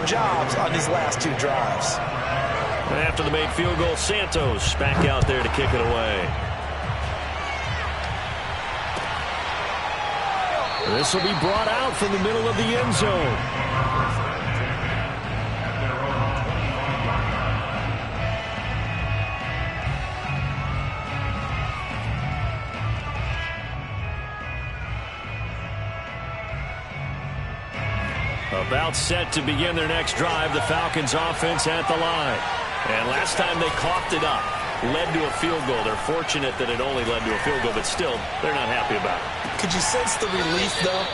jobs on these last 2 drives. After the made field goal, Santos back out there to kick it away. This will be brought out from the middle of the end zone. About set to begin their next drive, the Falcons offense at the line. And last time they coughed it up, led to a field goal. They're fortunate that it only led to a field goal, but still, they're not happy about it. Could you sense the relief, though,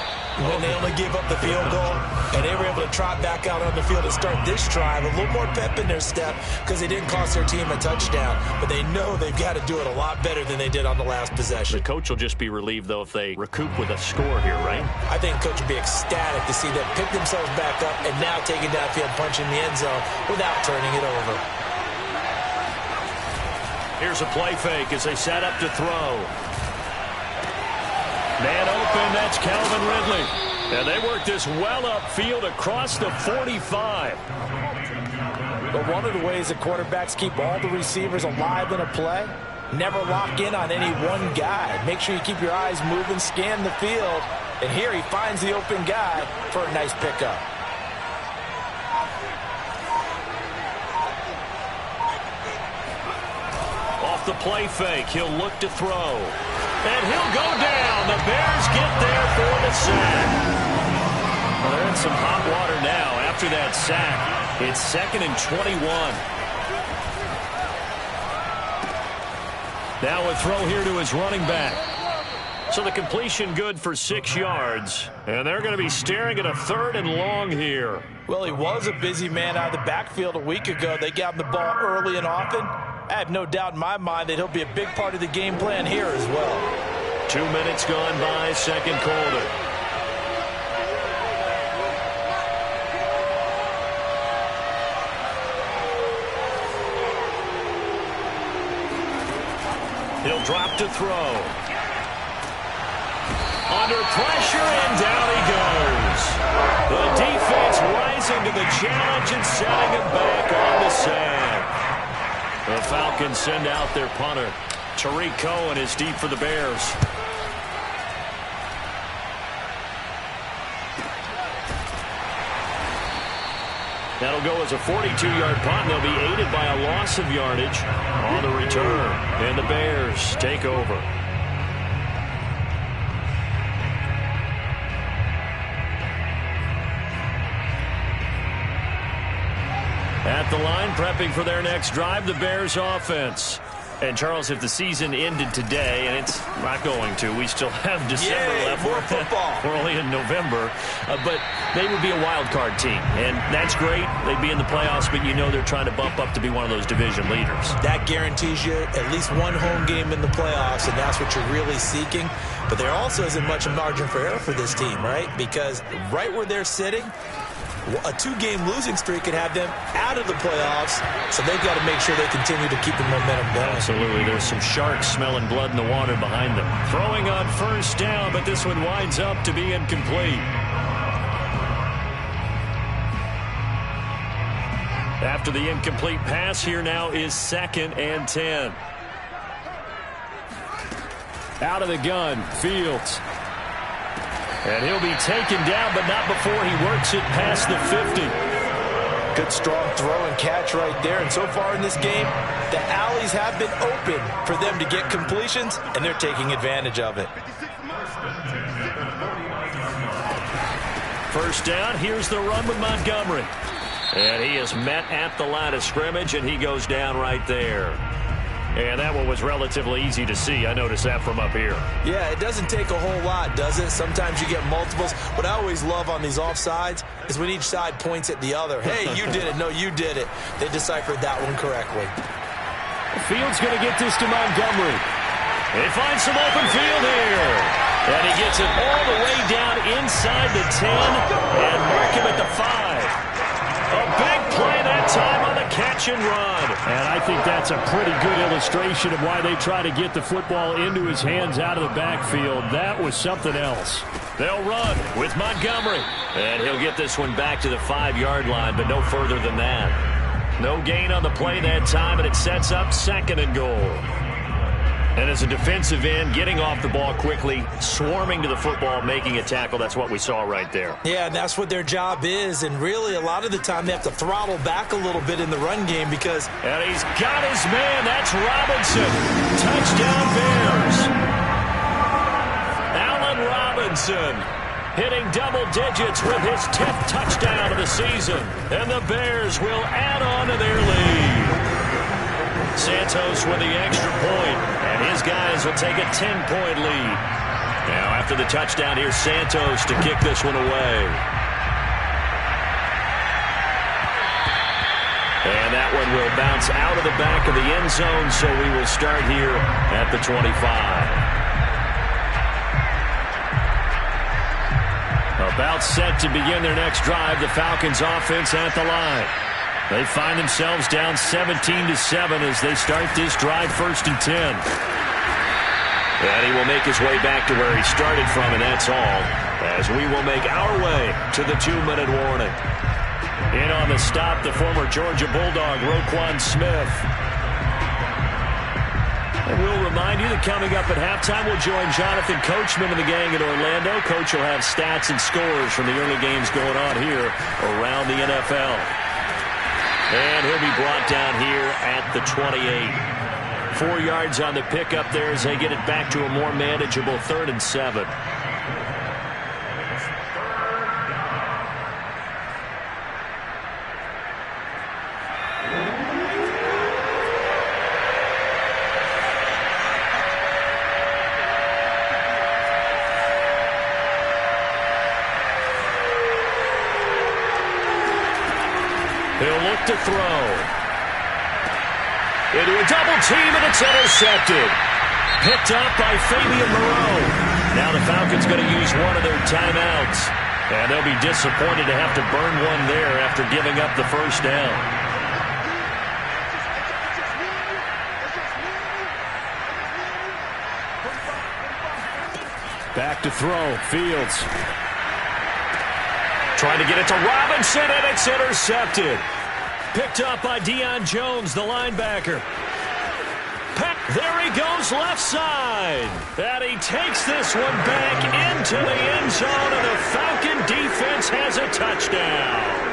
when they only gave up the field goal and they were able to trot back out on the field and start this drive? A little more pep in their step because they didn't cost their team a touchdown, but they know they've got to do it a lot better than they did on the last possession. The coach will just be relieved, though, if they recoup with a score here, right? I think the coach would be ecstatic to see them pick themselves back up and now take it downfield, punch in the end zone without turning it over. Here's a play fake as they set up to throw. Man open, that's Calvin Ridley. And they work this well upfield across the 45. But one of the ways that quarterbacks keep all the receivers alive in a play, never lock in on any one guy. Make sure you keep your eyes moving, scan the field. And here he finds the open guy for a nice pickup. Off the play fake, he'll look to throw. And he'll go down. The Bears get there for the sack. Well, they're in some hot water now after that sack. It's 2nd and 21. Now a throw here to his running back. So the completion good for 6 yards. And they're going to be staring at a 3rd and long here. Well, he was a busy man out of the backfield a week ago. They got him the ball early and often. I have no doubt in my mind that he'll be a big part of the game plan here as well. 2 minutes gone by, second quarter. He'll drop to throw. Under pressure, and down he goes. The defense rising to the challenge and setting him back on the sand. The Falcons send out their punter. Tariq Cohen is deep for the Bears. That'll go as a 42-yard punt. They'll be aided by a loss of yardage on the return. And the Bears take over. At the line, prepping for their next drive, the Bears offense. And, Charles, if the season ended today, and it's not going to, we still have December left. More football. We're only in November. But they would be a wild card team. And that's great. They'd be in the playoffs, but you know they're trying to bump up to be one of those division leaders. That guarantees you at least one home game in the playoffs, and that's what you're really seeking. But there also isn't much margin for error for this team, right? Because right where they're sitting, a 2-game losing streak could have them out of the playoffs, so they've got to make sure they continue to keep the momentum going. Absolutely. There's some sharks smelling blood in the water behind them. Throwing on first down, but this one winds up to be incomplete. After the incomplete pass, here now is 2nd and 10. Out of the gun, Fields. And he'll be taken down, but not before he works it past the 50. Good strong throw and catch right there. And so far in this game, the alleys have been open for them to get completions, and they're taking advantage of it. First down, here's the run with Montgomery. And he is met at the line of scrimmage, and he goes down right there. And that one was relatively easy to see. I noticed that from up here. Yeah, it doesn't take a whole lot, does it? Sometimes you get multiples. What I always love on these offsides is when each side points at the other. Hey, you did it. No, you did it. They deciphered that one correctly. Fields going to get this to Montgomery. They find some open field here. And he gets it all the way down inside the 10 and mark him at the 5. A big play that time on the catch and run. And I think that's a pretty good illustration of why they try to get the football into his hands out of the backfield. That was something else. They'll run with Montgomery. And he'll get this one back to the 5-yard line, but no further than that. No gain on the play that time, and it sets up 2nd and goal. And as a defensive end, getting off the ball quickly, swarming to the football, making a tackle, that's what we saw right there. Yeah, and that's what their job is. And really, a lot of the time, they have to throttle back a little bit in the run game because... And he's got his man. That's Robinson. Touchdown Bears. Allen Robinson hitting double digits with his 10th touchdown of the season. And the Bears will add on to their lead. Santos with the extra point, and his guys will take a 10-point lead. Now, after the touchdown, here's Santos to kick this one away. And that one will bounce out of the back of the end zone, so we will start here at the 25. About set to begin their next drive, the Falcons offense at the line. They find themselves down 17-7 as they start this drive 1st and 10. And he will make his way back to where he started from, and that's all, as we will make our way to the 2-minute warning. In on the stop, the former Georgia Bulldog, Roquan Smith. And we'll remind you that coming up at halftime, we'll join Jonathan Coachman and the gang in Orlando. Coach will have stats and scores from the early games going on here around the NFL. And he'll be brought down here at the 28. 4 yards on the pickup there as they get it back to a more manageable 3rd and 7. He'll look to throw. Into a double team, and it's intercepted. Picked up by Fabian Moreau. Now the Falcons going to use one of their timeouts. And they'll be disappointed to have to burn one there after giving up the first down. Back to throw. Fields. Trying to get it to Robinson, and it's intercepted. Picked up by Deion Jones, the linebacker. There he goes left side. And he takes this one back into the end zone, and the Falcon defense has a touchdown.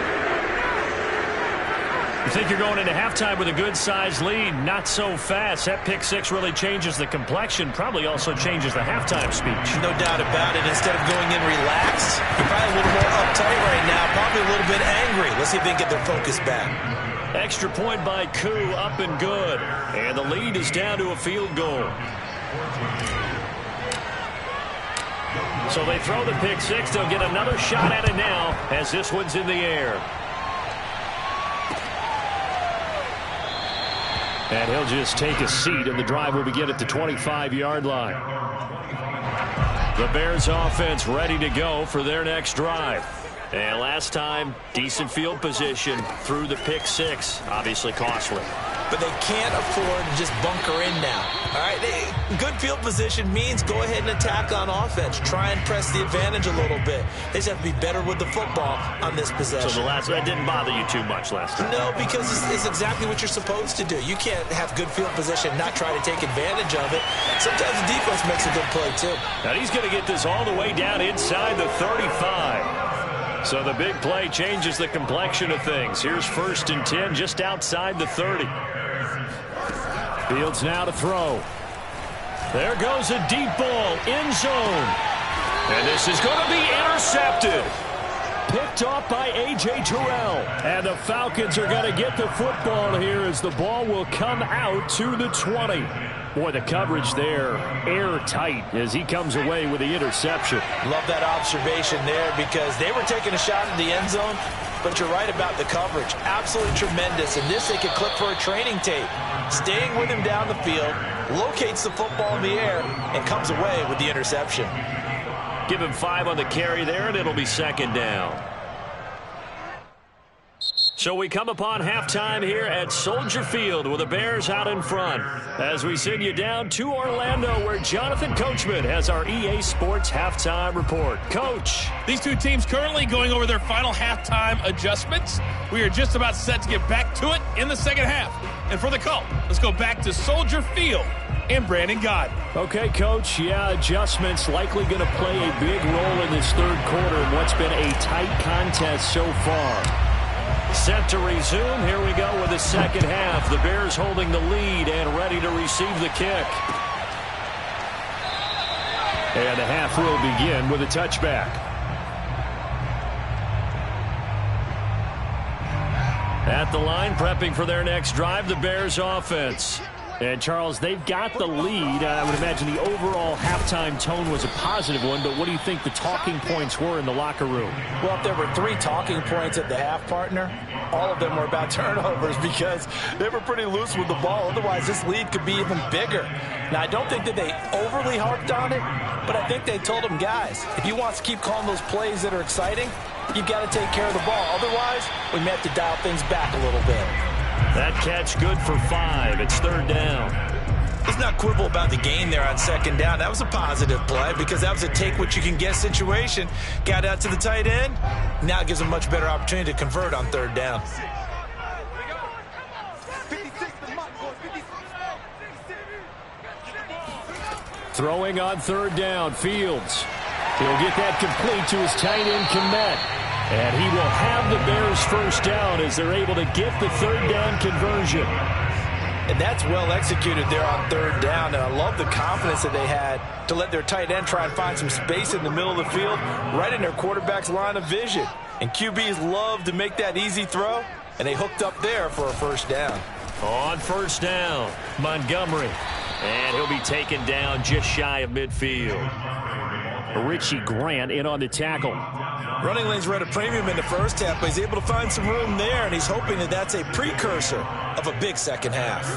You think you're going into halftime with a good-sized lead. Not so fast. That pick six really changes the complexion. Probably also changes the halftime speech. No doubt about it. Instead of going in relaxed, you're probably a little more uptight right now. Probably a little bit angry. Let's see if they can get their focus back. Extra point by Koo, up and good. And the lead is down to a field goal. So they throw the pick six. They'll get another shot at it now as this one's in the air. And he'll just take a seat, and the drive will begin at the 25-yard line. The Bears offense ready to go for their next drive. And last time, decent field position through the pick six. Obviously costly. But they can't afford to just bunker in now. All right, good field position means go ahead and attack on offense. Try and press the advantage a little bit. They just have to be better with the football on this possession. So that didn't bother you too much last time? No, because it's exactly what you're supposed to do. You can't have good field position and not try to take advantage of it. Sometimes the defense makes a good play, too. And he's going to get this all the way down inside the 35. So the big play changes the complexion of things. Here's 1st and 10 just outside the 30. Fields now to throw. There goes a deep ball, end zone. And this is going to be intercepted. Picked off by A.J. Terrell. And the Falcons are going to get the football here as the ball will come out to the 20. Boy, the coverage there, airtight as he comes away with the interception. Love that observation there because they were taking a shot at the end zone, but you're right about the coverage. Absolutely tremendous. And this they could clip for a training tape. Staying with him down the field, locates the football in the air, and comes away with the interception. Give him 5 on the carry there, and it'll be 2nd down. So we come upon halftime here at Soldier Field with the Bears out in front as we send you down to Orlando where Jonathan Coachman has our EA Sports halftime report. Coach. These two teams currently going over their final halftime adjustments. We are just about set to get back to it in the second half. And for the call, let's go back to Soldier Field and Brandon Gott. Okay, Coach. Yeah, adjustments likely going to play a big role in this third quarter in what's been a tight contest so far. Set to resume. Here we go with the second half. The Bears holding the lead and ready to receive the kick. And the half will begin with a touchback. At the line, prepping for their next drive, the Bears offense. And, Charles, they've got the lead. I would imagine the overall halftime tone was a positive one, but what do you think the talking points were in the locker room? Well, if there were 3 talking points at the half, partner, all of them were about turnovers because they were pretty loose with the ball. Otherwise, this lead could be even bigger. Now, I don't think that they overly harped on it, but I think they told them, guys, if you want to keep calling those plays that are exciting, you've got to take care of the ball. Otherwise, we may have to dial things back a little bit. That catch good for 5. It's third down. Let's not quibble about the gain there on second down. That was a positive play because that was a take-what-you-can-get situation. Got out to the tight end. Now it gives a much better opportunity to convert on third down. Throwing on third down, Fields. He'll get that complete to his tight end, Kmet. And he will have the Bears first down as they're able to get the third down conversion. And that's well executed there on third down. And I love the confidence that they had to let their tight end try and find some space in the middle of the field, right in their quarterback's line of vision. And QBs love to make that easy throw, and they hooked up there for a first down. On first down, Montgomery. And he'll be taken down just shy of midfield. Richie Grant in on the tackle. Running lanes were at a premium in the first half, but he's able to find some room there, and he's hoping that that's a precursor of a big second half.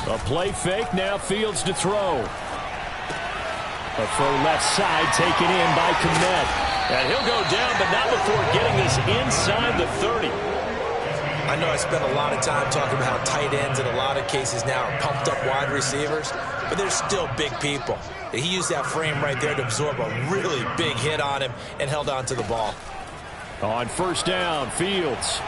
A play fake, now Fields to throw. A throw left side taken in by Kmet. And he'll go down, but not before getting this inside the 30. I know I spent a lot of time talking about how tight ends in a lot of cases now are pumped up wide receivers, but they're still big people. He used that frame right there to absorb a really big hit on him and held on to the ball. On first down, Fields.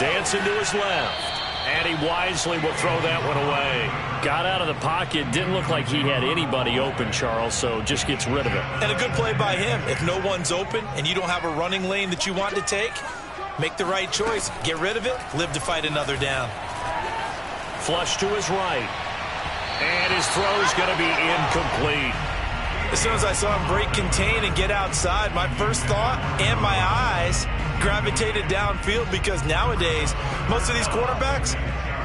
Dancing to his left. And he wisely will throw that one away. Got out of the pocket. Didn't look like he had anybody open, Charles, so just gets rid of it. And a good play by him. If no one's open and you don't have a running lane that you want to take, make the right choice. Get rid of it. Live to fight another down. Flush to his right. And his throw's going to be incomplete. As soon as I saw him break contain and get outside, my first thought and my eyes gravitated downfield because nowadays, most of these quarterbacks,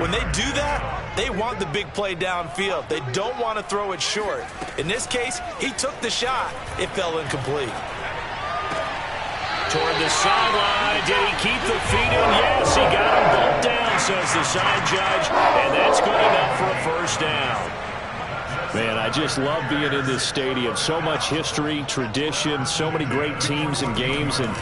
when they do that, they want the big play downfield. They don't want to throw it short. In this case, he took the shot. It fell incomplete. Toward the sideline. Did he keep the feet in? Yes, he got him both down, says the side judge. And that's good enough for a first down. Man, I just love being in this stadium. So much history, tradition, so many great teams and games. And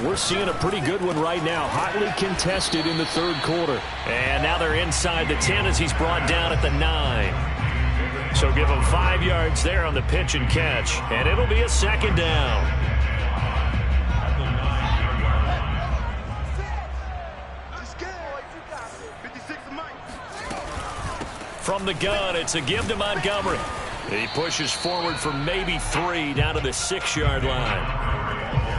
we're seeing a pretty good one right now. Hotly contested in the third quarter. And now they're inside the 10 as he's brought down at the 9. So give him 5 yards there on the pitch and catch. And it'll be a second down. From the gun, it's a give to Montgomery. He pushes forward for maybe 3 down to the 6-yard line.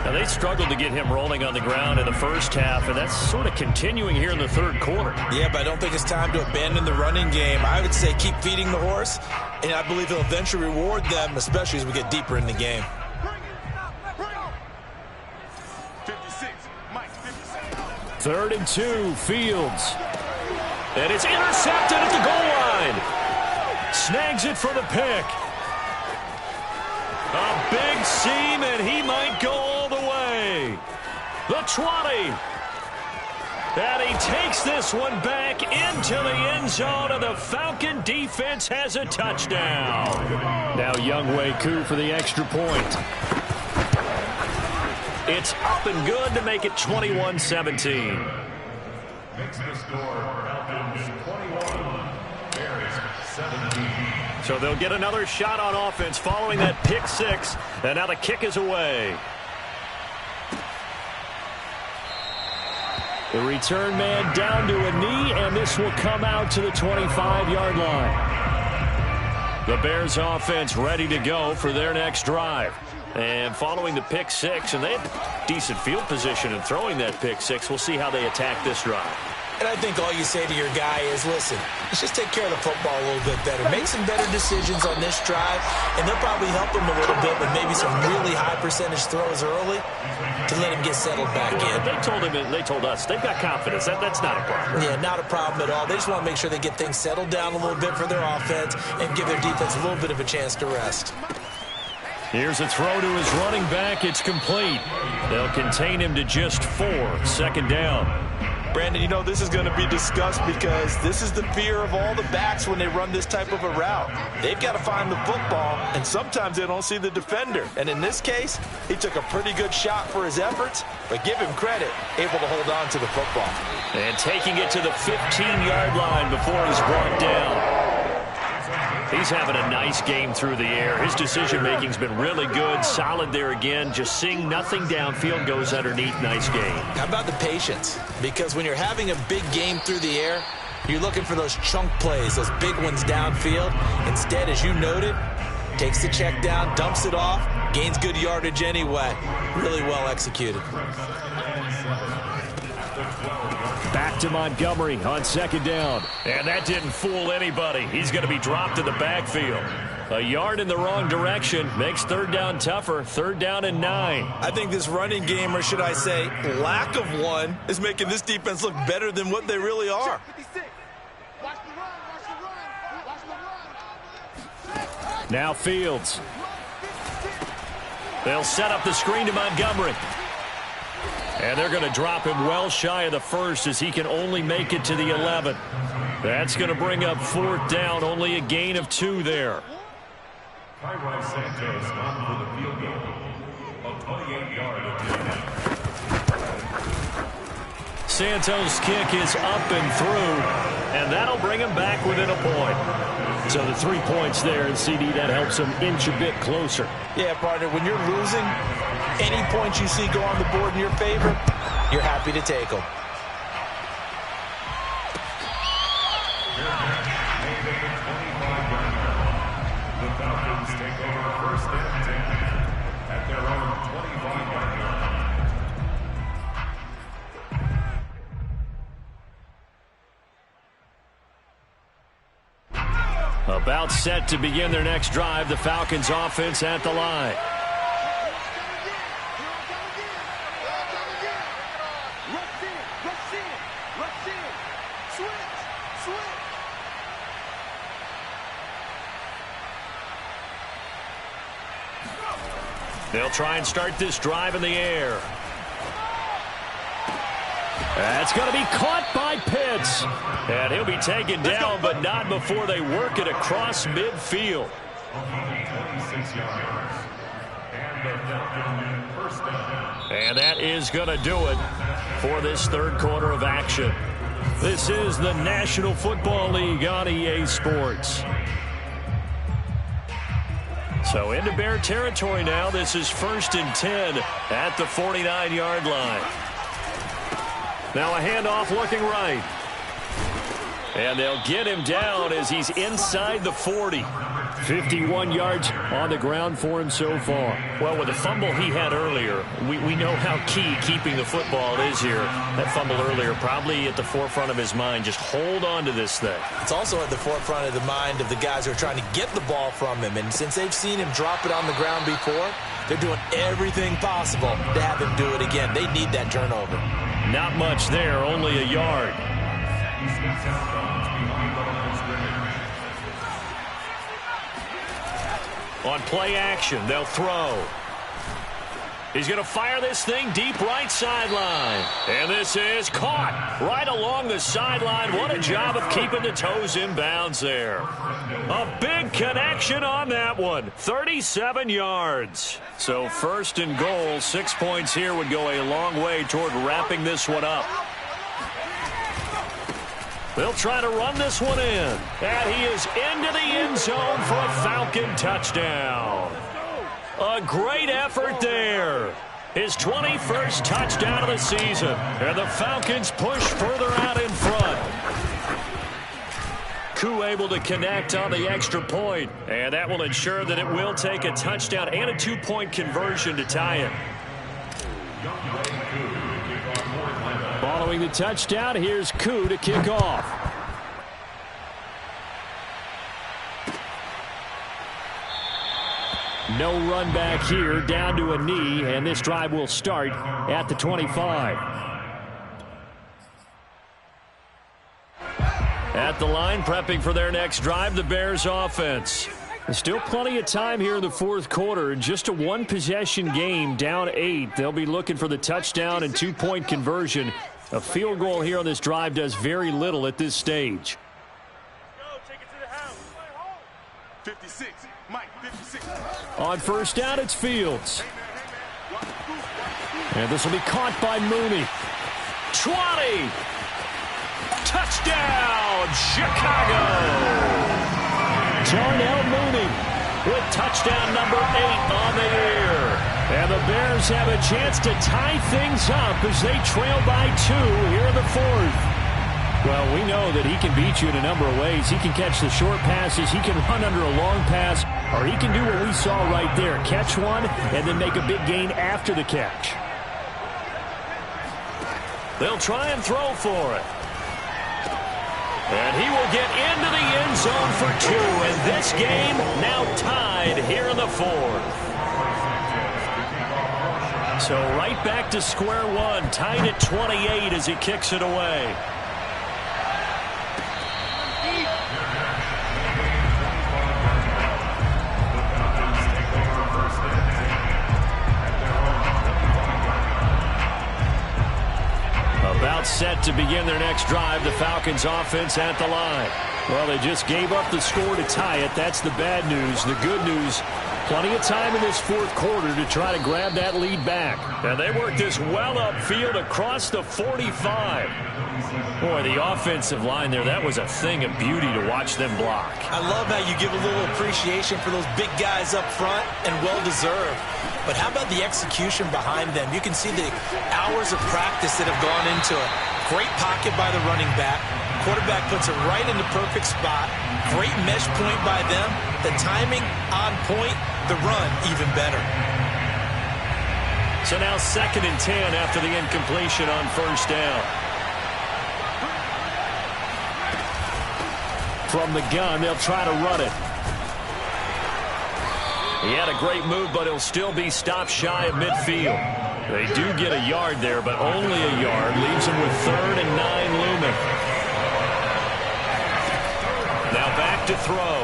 Now, they struggled to get him rolling on the ground in the first half, and that's sort of continuing here in the third quarter. Yeah, but I don't think it's time to abandon the running game. I would say keep feeding the horse, and I believe he'll eventually reward them, especially as we get deeper in the game. 3rd and 2, Fields. And it's intercepted at the goal line. Snags it for the pick. A big seam, and he might go all the way. The 20. And he takes this one back into the end zone, and the Falcon defense has a touchdown. Now Younghoe Koo for the extra point. It's up and good to make it 21-17. Makes the score Falcons 21, Bears 17. So they'll get another shot on offense following that pick six. And now the kick is away. The return man down to a knee, and this will come out to the 25-yard line. The Bears offense ready to go for their next drive. And following the pick six, and they had decent field position in throwing that pick six. We'll see how they attack this drive. And I think all you say to your guy is, listen, let's just take care of the football a little bit better. Make some better decisions on this drive, and they'll probably help him a little bit with maybe some really high percentage throws early to let him get settled back in. They told us they've got confidence. That's not a problem. Yeah, not a problem at all. They just want to make sure they get things settled down a little bit for their offense and give their defense a little bit of a chance to rest. Here's a throw to his running back. It's complete. They'll contain him to just 4. Second down. Brandon, you know this is going to be discussed because this is the fear of all the backs when they run this type of a route. They've got to find the football, and sometimes they don't see the defender. And in this case, he took a pretty good shot for his efforts, but give him credit, able to hold on to the football. And taking it to the 15-yard line before he's brought down. He's having a nice game through the air. His decision-making's been really good. Solid there again. Just seeing nothing downfield, goes underneath. Nice game. How about the patience? Because when you're having a big game through the air, you're looking for those chunk plays, those big ones downfield. Instead, as you noted, takes the check down, dumps it off, gains good yardage anyway. Really well executed. Back to Montgomery on second down. And that didn't fool anybody. He's going to be dropped in the backfield. A yard in the wrong direction makes third down tougher. Third down and 9. I think this running game, or should I say lack of one, is making this defense look better than what they really are. Now Fields. They'll set up the screen to Montgomery. And they're going to drop him well shy of the first as he can only make it to the 11. That's going to bring up fourth down, only a gain of 2 there. Cairo Santos on for the field goal. A 28-yard attempt. Santos' kick is up and through, and that'll bring him back within a point. So the 3 points there, and CD, that helps him inch a bit closer. Yeah, partner, when you're losing, any points you see go on the board in your favor, you're happy to take them. The Falcons take over first and 10 at their own 25-yard line. About set to begin their next drive, the Falcons offense at the line. They'll try and start this drive in the air. That's going to be caught by Pitts. And he'll be taken down, but not before they work it across midfield. 26 yards. And the Falcons first down. And that is going to do it for this third quarter of action. This is the National Football League on EA Sports. So into Bear territory now. This is 1st and 10 at the 49-yard line. Now a handoff looking right. And they'll get him down as he's inside the 40. 51 yards on the ground for him so far. Well, with the fumble he had earlier, we know how key keeping the football is here. That fumble earlier probably at the forefront of his mind. Just hold on to this thing. It's also at the forefront of the mind of the guys who are trying to get the ball from him. And since they've seen him drop it on the ground before, they're doing everything possible to have him do it again. They need that turnover. Not much there, only a yard. On play action, they'll throw. He's going to fire this thing deep right sideline. And this is caught right along the sideline. What a job of keeping the toes in bounds there. A big connection on that one. 37 yards. So first and goal, 6 points here would go a long way toward wrapping this one up. They'll try to run this one in. And he is into the end zone for a Falcon touchdown. A great effort there. His 21st touchdown of the season. And the Falcons push further out in front. Koo able to connect on the extra point. And that will ensure that it will take a touchdown and a 2-point conversion to tie it. Following the touchdown, here's Koo to kick off. No run back here, down to a knee, and this drive will start at the 25. At the line, prepping for their next drive, the Bears offense. There's still plenty of time here in the fourth quarter. Just a one-possession game, down 8. They'll be looking for the touchdown and 2-point conversion. A field goal here on this drive does very little at this stage. Go, take it to the house. 56. Mike, 56. On first down, it's Fields. And this will be caught by Mooney. 20. Touchdown, Chicago. Darnell Mooney with touchdown number 8 on the year. And the Bears have a chance to tie things up as they trail by 2 here in the fourth. Well, we know that he can beat you in a number of ways. He can catch the short passes, he can run under a long pass, or he can do what we saw right there, catch one and then make a big gain after the catch. They'll try and throw for it. And he will get into the end zone for 2, and this game now tied here in the fourth. So right back to square one, tied at 28 as he kicks it away. About set to begin their next drive, the Falcons offense at the line. Well, they just gave up the score to tie it. That's the bad news. The good news, plenty of time in this fourth quarter to try to grab that lead back. And they work this well upfield across the 45. Boy, the offensive line there, that was a thing of beauty to watch them block. I love how you give a little appreciation for those big guys up front, and well-deserved. But how about the execution behind them? You can see the hours of practice that have gone into it. Great pocket by the running back. Quarterback puts it right in the perfect spot. Great mesh point by them. The timing on point. The run even better. So now 2nd and 10 after the incompletion on first down. From the gun, they'll try to run it. He had a great move, but he'll still be stopped shy of midfield. They do get a yard there, but only a yard. Leaves him with 3rd and 9 looming. Now back to throw.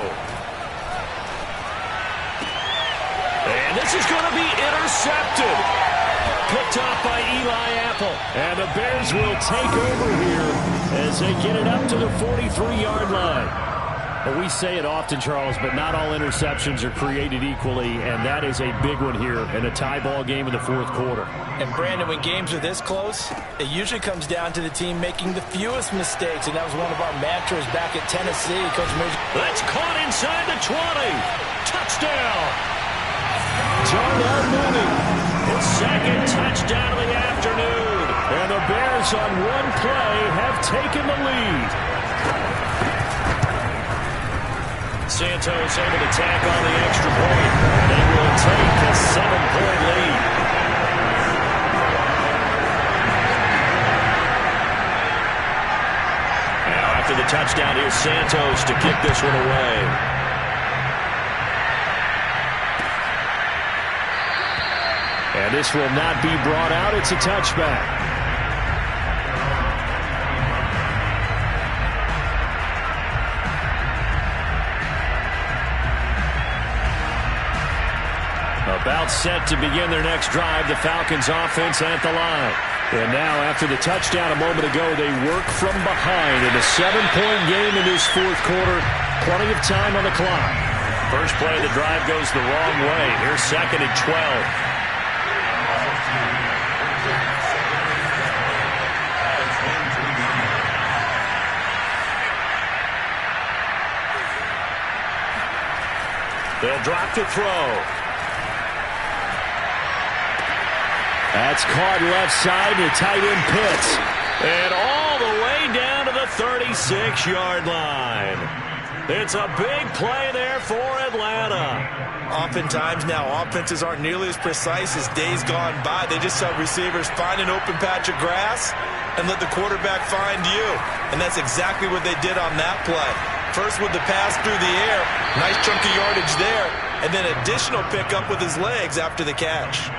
And this is going to be intercepted. Picked off by Eli Apple. And the Bears will take over here as they get it up to the 43-yard line. Well, we say it often, Charles, but not all interceptions are created equally, and that is a big one here in a tie ball game in the fourth quarter. And, Brandon, when games are this close, it usually comes down to the team making the fewest mistakes, and that was one of our mantras back at Tennessee. Coach Major. That's caught inside the 20. Touchdown. Darnell Mooney, his 2nd touchdown of the afternoon. And the Bears on one play have taken the lead. Santos able to tack on the extra point. They will take a 7-point lead. Now after the touchdown, here's Santos to kick this one away. And this will not be brought out. It's a touchback. About set to begin their next drive, the Falcons offense at the line. And now after the touchdown a moment ago, they work from behind in a 7-point game in this fourth quarter. Plenty of time on the clock. First play of the drive goes the wrong way. Here's 2nd and 12. They'll drop to throw. That's caught left side to tight end Pitts. And all the way down to the 36-yard line. It's a big play there for Atlanta. Oftentimes now, offenses aren't nearly as precise as days gone by. They just have receivers find an open patch of grass and let the quarterback find you. And that's exactly what they did on that play. First with the pass through the air, nice chunk of yardage there, and then additional pickup with his legs after the catch.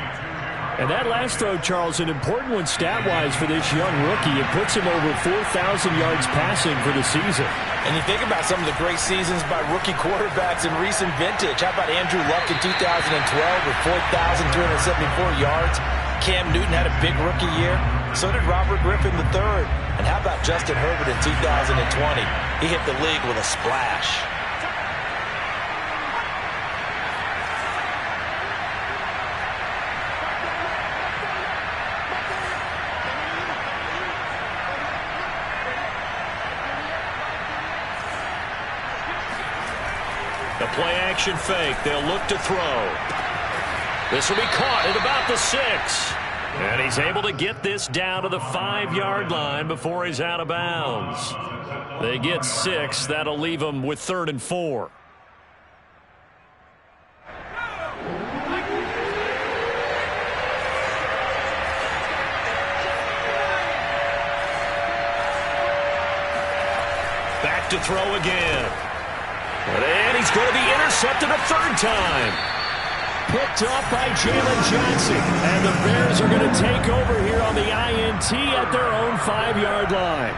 And that last throw, Charles, an important one stat-wise for this young rookie. It puts him over 4,000 yards passing for the season. And you think about some of the great seasons by rookie quarterbacks in recent vintage. How about Andrew Luck in 2012 with 4,374 yards? Cam Newton had a big rookie year. So did Robert Griffin III. And how about Justin Herbert in 2020? He hit the league with a splash. The play-action fake. They'll look to throw. This will be caught at about the 6. And he's able to get this down to the 5-yard line before he's out of bounds. They get 6. That'll leave them with 3rd and 4. Back to throw again. And he's going to be intercepted a 3rd time. Picked off by Jalen Johnson. And the Bears are going to take over here on the INT at their own 5-yard line.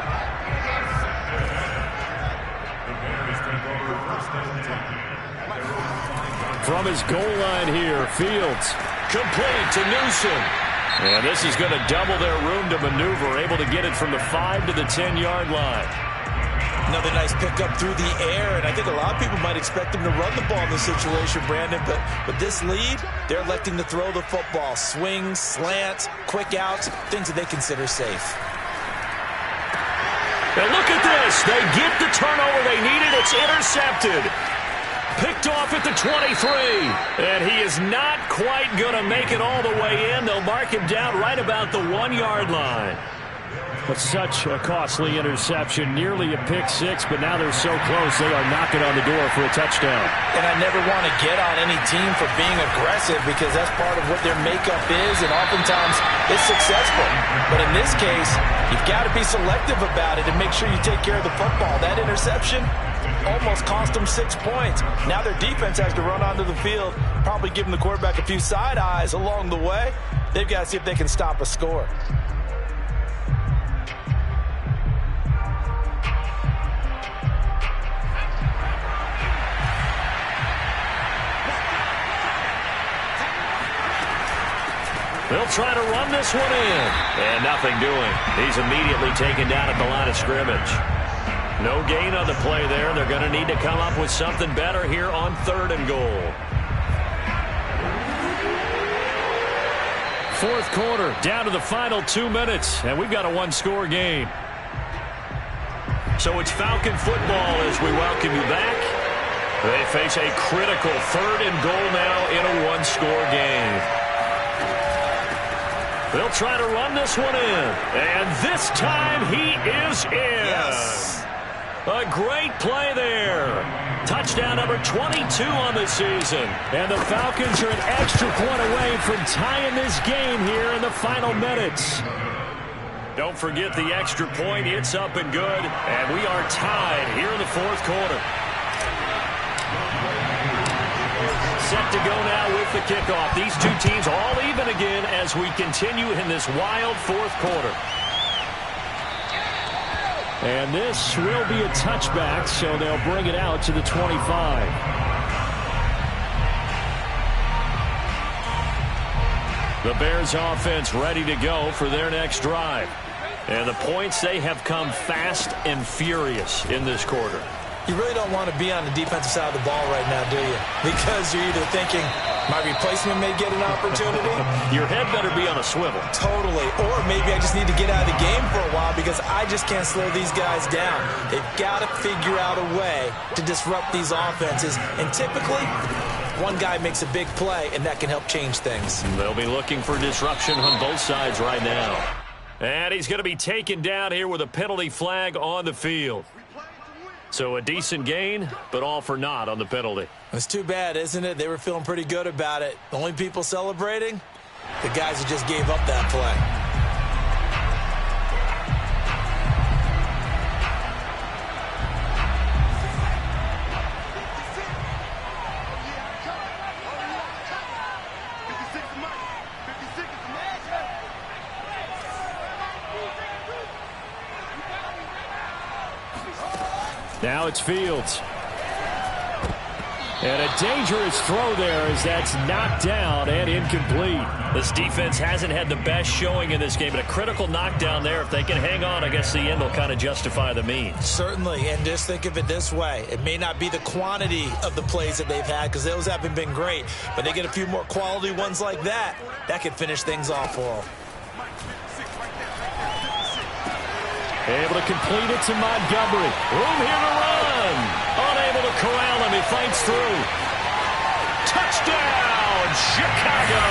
From his goal line here, Fields. Complete to Newsom. And this is going to double their room to maneuver, able to get it from the 5 to the 10-yard line. Another nice pickup through the air, and I think a lot of people might expect him to run the ball in this situation, Brandon, but with this lead, they're electing to throw the football. Swings, slants, quick outs, things that they consider safe. And look at this. They get the turnover they needed. It's intercepted. Picked off at the 23. And he is not quite going to make it all the way in. They'll mark him down right about the 1-yard line. But such a costly interception, nearly a pick 6, but now they're so close they are knocking on the door for a touchdown. And I never want to get on any team for being aggressive because that's part of what their makeup is, and oftentimes it's successful. But in this case, you've got to be selective about it and make sure you take care of the football. That interception almost cost them 6 points. Now their defense has to run onto the field, probably giving the quarterback a few side eyes along the way. They've got to see if they can stop a score. They'll try to run this one in. And nothing doing. He's immediately taken down at the line of scrimmage. No gain on the play there. They're going to need to come up with something better here on 3rd and goal. Fourth quarter, down to the final 2 minutes, and we've got a 1-score game. So it's Falcon football as we welcome you back. They face a critical 3rd and goal now in a 1-score game. They'll try to run this one in. And this time he is in. Yes. A great play there. Touchdown number 22 on the season. And the Falcons are an extra point away from tying this game here in the final minutes. Don't forget the extra point. It's up and good. And we are tied here in the fourth quarter. Set to go now with the kickoff. These two teams all even again as we continue in this wild fourth quarter. And this will be a touchback, so they'll bring it out to the 25. The Bears offense ready to go for their next drive. And the points, they have come fast and furious in this quarter. You really don't want to be on the defensive side of the ball right now, do you? Because you're either thinking, my replacement may get an opportunity. Your head better be on a swivel. Totally. Or maybe I just need to get out of the game for a while because I just can't slow these guys down. They've got to figure out a way to disrupt these offenses. And typically, one guy makes a big play, and that can help change things. They'll be looking for disruption on both sides right now. And he's going to be taken down here with a penalty flag on the field. So a decent gain, but all for naught on the penalty. It's too bad, isn't it? They were feeling pretty good about it. The only people celebrating? The guys who just gave up that play. Now it's Fields. And a dangerous throw there as that's knocked down and incomplete. This defense hasn't had the best showing in this game, but a critical knockdown there. If they can hang on, I guess the end will kind of justify the means. Certainly, and just think of it this way. It may not be the quantity of the plays that they've had because those haven't been great, but they get a few more quality ones like that. That could finish things off for them. Able to complete it to Montgomery. Room here to run. Unable to corral him. He fights through. Touchdown, Chicago.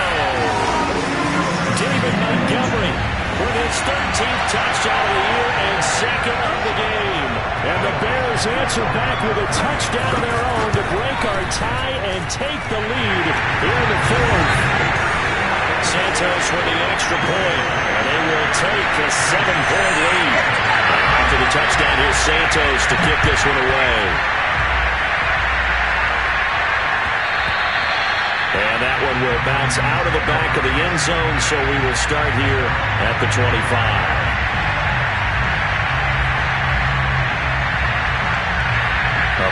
David Montgomery with his 13th touchdown of the year and second of the game. And the Bears answer back with a touchdown of their own to break our tie and take the lead here in the fourth. Santos with the extra point, and they will take a 7-point lead. After the touchdown, here's Santos to kick this one away. And that one will bounce out of the back of the end zone, so we will start here at the 25.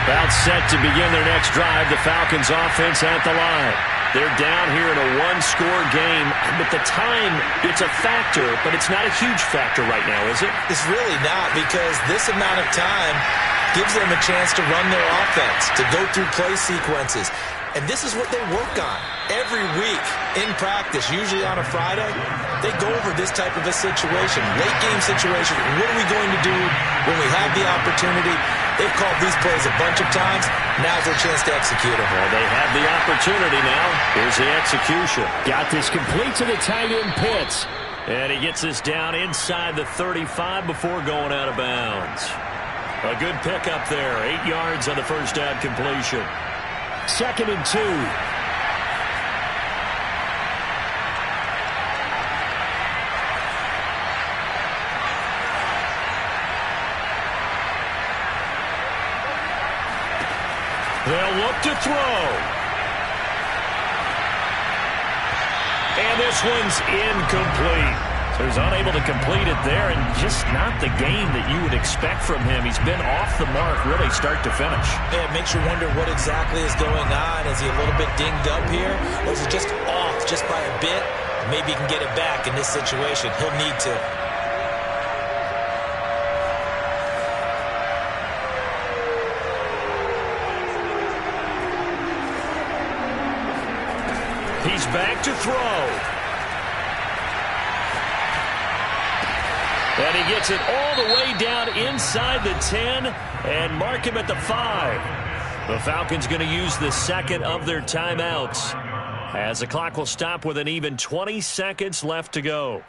About set to begin their next drive, the Falcons offense at the line. They're down here in a one-score game. But the time, it's a factor, but it's not a huge factor right now, is it? It's really not, because this amount of time gives them a chance to run their offense, to go through play sequences. And this is what they work on every week in practice, usually on a Friday. They go over this type of a situation, late game situation. What are we going to do when we have the opportunity? They've called these plays a bunch of times. Now's their chance to execute them. Well, they have the opportunity now. Here's the execution. Got this complete to the tight end Pitts. And he gets this down inside the 35 before going out of bounds. A good pickup there. 8 yards on the first down completion. 2nd and 2. They'll look to throw. And this one's incomplete. So he's unable to complete it there, and just not the game that you would expect from him. He's been off the mark really start to finish. Yeah, it makes you wonder what exactly is going on. Is he a little bit dinged up here? Or is it just off just by a bit? Maybe he can get it back in this situation. He'll need to. He's back to throw. And he gets it all the way down inside the 10 and mark him at the 5. The Falcons going to use the second of their timeouts as the clock will stop with an even 20 seconds left to go.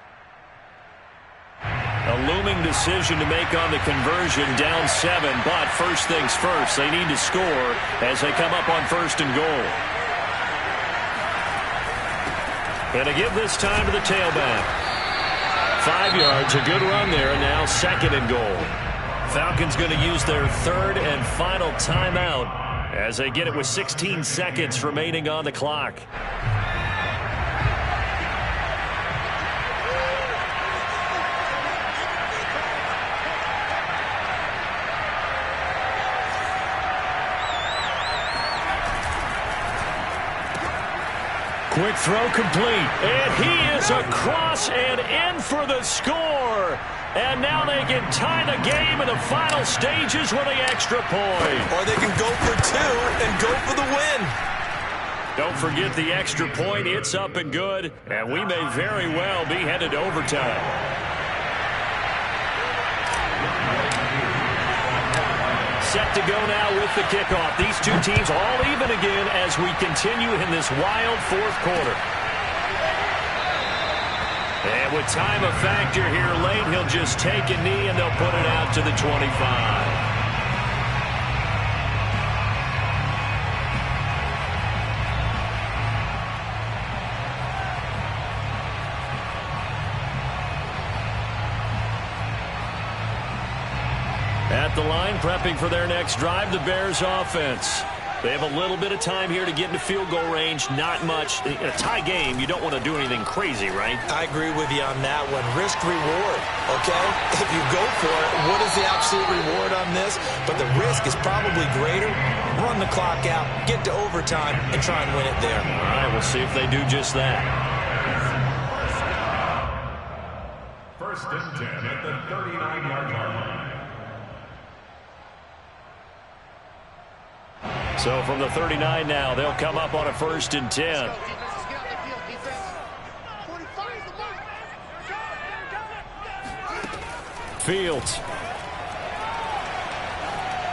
A looming decision to make on the conversion, down 7, but first things first, they need to score as they come up on 1st and goal. And to give this time to the tailback. 5 yards, a good run there, and now 2nd and goal. Falcons going to use their 3rd and final timeout as they get it with 16 seconds remaining on the clock. Quick throw complete. And he is across and in for the score. And now they can tie the game in the final stages with the extra point. Or they can go for two and go for the win. Don't forget the extra point. It's up and good. And we may very well be headed to overtime. Set to go now with the kickoff. These two teams all even again as we continue in this wild fourth quarter. And with time a factor here late, he'll just take a knee and they'll put it out to the 25. At the line, prepping for their next drive, the Bears offense. They have a little bit of time here to get into field goal range. Not much. In a tie game, you don't want to do anything crazy, right? I agree with you on that one. Risk-reward, okay? If you go for it, what is the absolute reward on this? But the risk is probably greater. Run the clock out, get to overtime, and try and win it there. All right, we'll see if they do just that. First and 10 at the 39-yard line. So from the 39 now, they'll come up on a 1st and 10. Fields.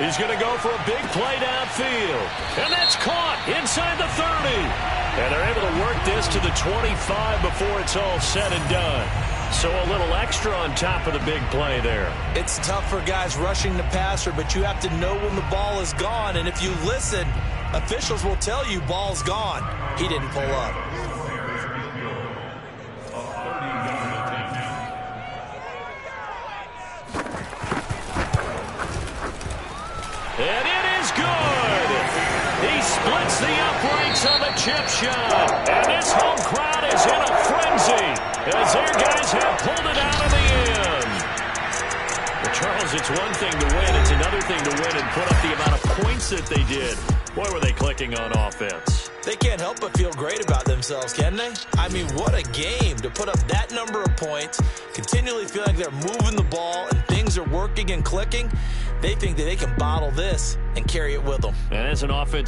He's going to go for a big play downfield. And that's caught inside the 30. And they're able to work this to the 25 before it's all said and done. So a little extra on top of the big play there. It's tough for guys rushing the passer, but you have to know when the ball is gone. And if you listen, officials will tell you ball's gone. He didn't pull up. And it is good. He splits the uprights on the chip shot. And this home crowd is in a frenzy as their guys have pulled it out of the end. Well, Charles, it's one thing to win. It's another thing to win and put up the amount of points that they did. Boy, were they clicking on offense. They can't help but feel great about themselves, can they? I mean, what a game to put up that number of points, continually feel like they're moving the ball and things are working and clicking. They think that they can bottle this and carry it with them. And as an offense